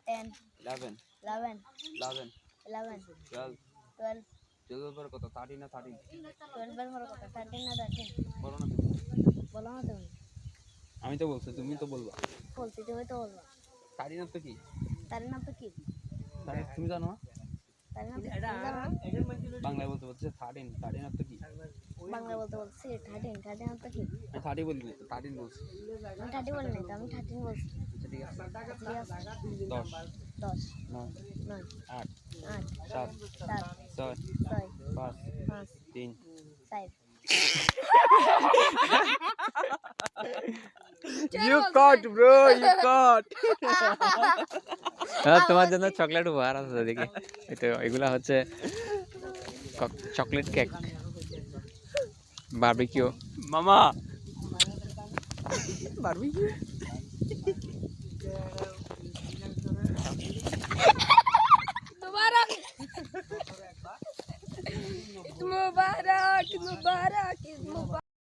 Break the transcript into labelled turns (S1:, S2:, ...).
S1: 10,
S2: 11,
S1: 11,
S2: 11,
S1: 11,
S2: 12,
S1: 12,
S2: 12 এর কত 13 না 13
S1: 12 এর পরে কত? 13 না 13?
S2: বলো না তুমি
S1: বলো না তুমি।
S2: আমি তো বলছি তুমি তো বলবা
S1: বলছি তুমি তো বলবা।
S2: 13 না তো কি
S1: 13 না তো কি?
S2: তুমি জানো না
S1: 13 না তো কি? তুমি জানো না?
S2: বাংলায় বলতে বলছে 13 13 না তো কি
S1: বাংলা বলতে বলছি 13, 13 না তো কি?
S2: আমি 30 বলি না 13 বলছি
S1: আমি 30 বলি নাই তো, আমি 13 বলছি।
S2: আচ্ছা ঠিক আছে
S1: ঠিক আছে।
S2: 10
S1: 10,
S2: 9
S1: 9,
S2: 8
S1: 8,
S2: 7
S1: 7,
S2: 6
S1: 6,
S2: 5
S1: 5,
S2: 3
S1: 5.
S2: You caught bro you caught
S3: হ্যাঁ তোমার জন্য চকলেট উপহার আছে দেখি এটা এগুলা হচ্ছে চকলেট কেক বারবিকিউ
S2: মামা barbecue
S1: Mubarak! Mubarak! Mubarak! Mubarak!